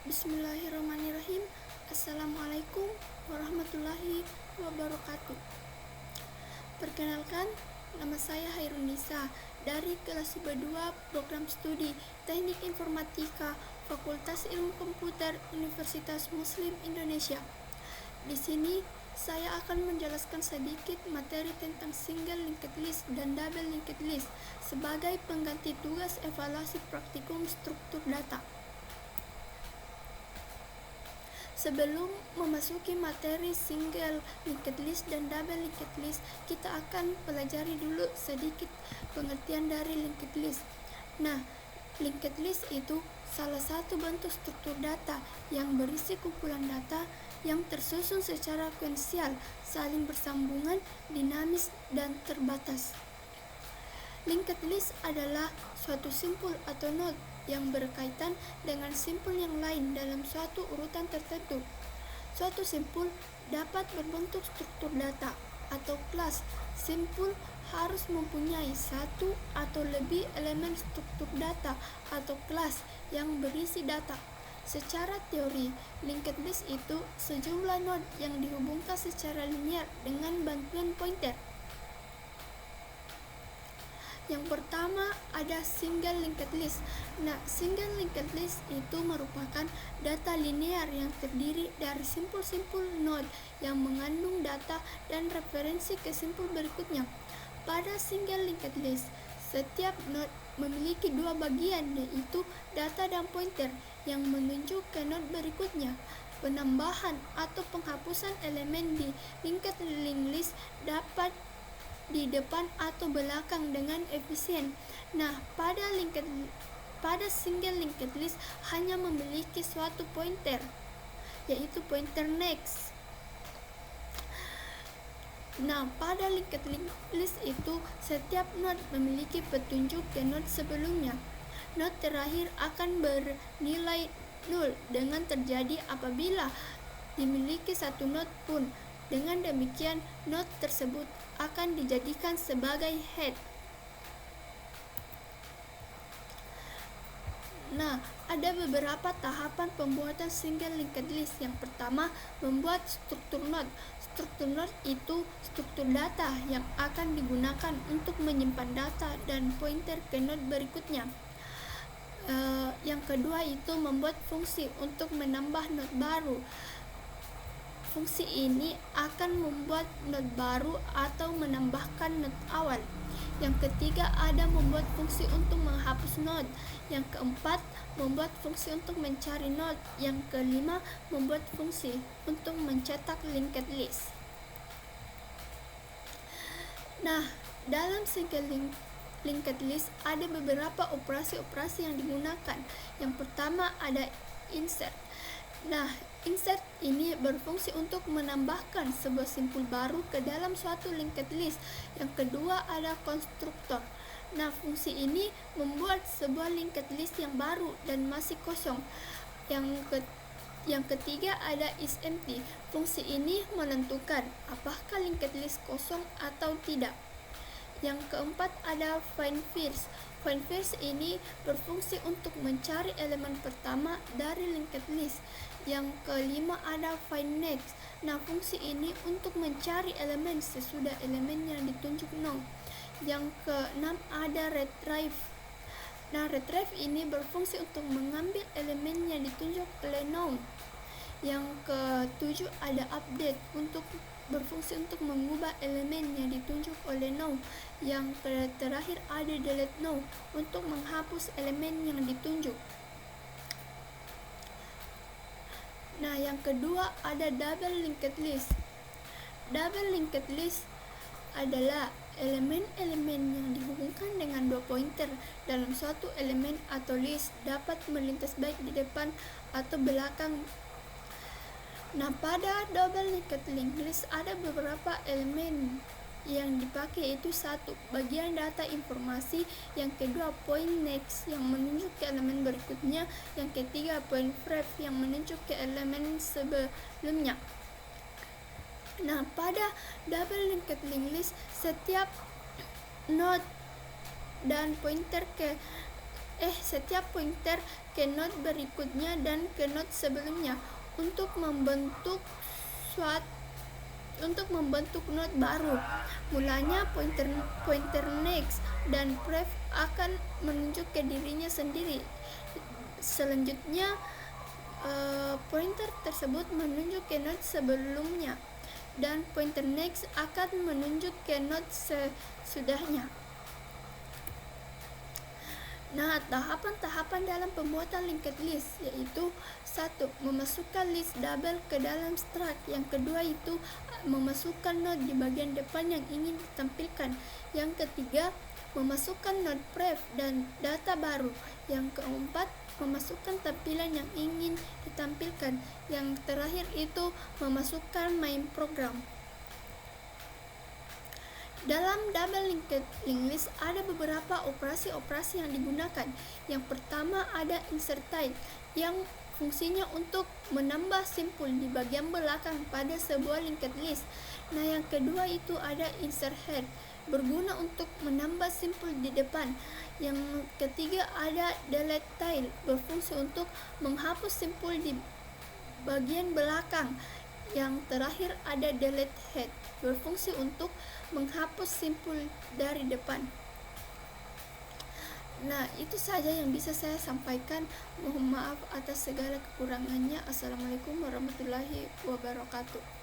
Bismillahirrahmanirrahim. Assalamualaikum warahmatullahi wabarakatuh. Perkenalkan, nama saya Hairunisa dari kelas 2 Program Studi Teknik Informatika Fakultas Ilmu Komputer Universitas Muslim Indonesia. Di sini saya akan menjelaskan sedikit materi tentang single linked list dan double linked list sebagai pengganti tugas evaluasi praktikum struktur data. Sebelum memasuki materi single linked list dan double linked list, kita akan pelajari dulu sedikit pengertian dari linked list. Nah, linked list itu salah satu bentuk struktur data yang berisi kumpulan data yang tersusun secara sekuensial, saling bersambungan, dinamis, dan terbatas. Linked list adalah suatu simpul atau node yang berkaitan dengan simpul yang lain dalam suatu urutan tertentu. Suatu simpul dapat berbentuk struktur data atau kelas. Simpul harus mempunyai satu atau lebih elemen struktur data atau kelas yang berisi data. Secara teori, linked list itu sejumlah node yang dihubungkan secara linear dengan bantuan pointer. Yang pertama ada single linked list. Nah, single linked list itu merupakan data linear yang terdiri dari simpul-simpul node yang mengandung data dan referensi ke simpul berikutnya. Pada single linked list, setiap node memiliki dua bagian, yaitu data dan pointer yang menunjuk ke node berikutnya. Penambahan atau penghapusan elemen di linked list dapat di depan atau belakang dengan efisien. Nah, pada single linked list hanya memiliki suatu pointer, yaitu pointer next. Nah, pada linked list itu setiap node memiliki petunjuk ke node sebelumnya. Node terakhir akan bernilai 0 dengan terjadi apabila dimiliki satu node pun. Dengan demikian, node tersebut akan dijadikan sebagai head. Nah, ada beberapa tahapan pembuatan single linked list. Yang pertama, membuat struktur node. Struktur node itu struktur data yang akan digunakan untuk menyimpan data dan pointer ke node berikutnya. Yang kedua itu membuat fungsi untuk menambah node baru. Fungsi ini akan membuat node baru atau menambahkan node awal. Yang ketiga ada membuat fungsi untuk menghapus node. Yang keempat membuat fungsi untuk mencari node. Yang kelima membuat fungsi untuk mencetak linked list. Nah, dalam single linked list ada beberapa operasi-operasi yang digunakan. Yang pertama ada insert. Nah, insert ini berfungsi untuk menambahkan sebuah simpul baru ke dalam suatu linked list. Yang kedua ada konstruktor. Nah, fungsi ini membuat sebuah linked list yang baru dan masih kosong. Yang ketiga ada isEmpty. Fungsi ini menentukan apakah linked list kosong atau tidak. Yang keempat ada find first. Find first ini berfungsi untuk mencari elemen pertama dari linked list. Yang kelima ada find next. Nah, fungsi ini untuk mencari elemen sesudah elemen yang ditunjuk nol. Yang keenam ada retrieve. Nah, retrieve ini berfungsi untuk mengambil elemen yang ditunjuk oleh nol. Yang ketujuh ada update, untuk berfungsi untuk mengubah elemen yang ditunjuk oleh node. Yang terakhir ada delete node, untuk menghapus elemen yang ditunjuk. Nah, yang kedua ada double linked list. Double linked list adalah elemen-elemen yang dihubungkan dengan dua pointer dalam suatu elemen atau list dapat melintas baik di depan atau belakang. Nah, pada double linked list ada beberapa elemen yang dipakai, yaitu satu, bagian data informasi. Yang kedua, point next yang menunjuk ke elemen berikutnya. Yang ketiga, point ref yang menunjuk ke elemen sebelumnya. Nah, pada double linked list setiap node dan pointer ke setiap pointer ke node berikutnya dan ke node sebelumnya untuk membentuk node baru. Mulanya pointer next dan pref akan menunjuk ke dirinya sendiri. Selanjutnya pointer tersebut menunjuk ke node sebelumnya dan pointer next akan menunjuk ke node sesudahnya. Nah, tahapan-tahapan dalam pembuatan linked list yaitu 1. Memasukkan list double ke dalam struct. Yang kedua itu memasukkan node di bagian depan yang ingin ditampilkan. Yang ketiga, memasukkan node pref dan data baru. Yang keempat, memasukkan tampilan yang ingin ditampilkan. Yang terakhir itu memasukkan main program. Dalam double linked list ada beberapa operasi-operasi yang digunakan. Yang pertama ada insert type yang fungsinya untuk menambah simpul di bagian belakang pada sebuah linked list. Nah, yang kedua itu ada insert head, berguna untuk menambah simpul di depan. Yang ketiga ada delete tail, berfungsi untuk menghapus simpul di bagian belakang. Yang terakhir ada delete head, berfungsi untuk menghapus simpul dari depan. Nah, itu saja yang bisa saya sampaikan. Mohon maaf atas segala kekurangannya. Assalamualaikum warahmatullahi wabarakatuh.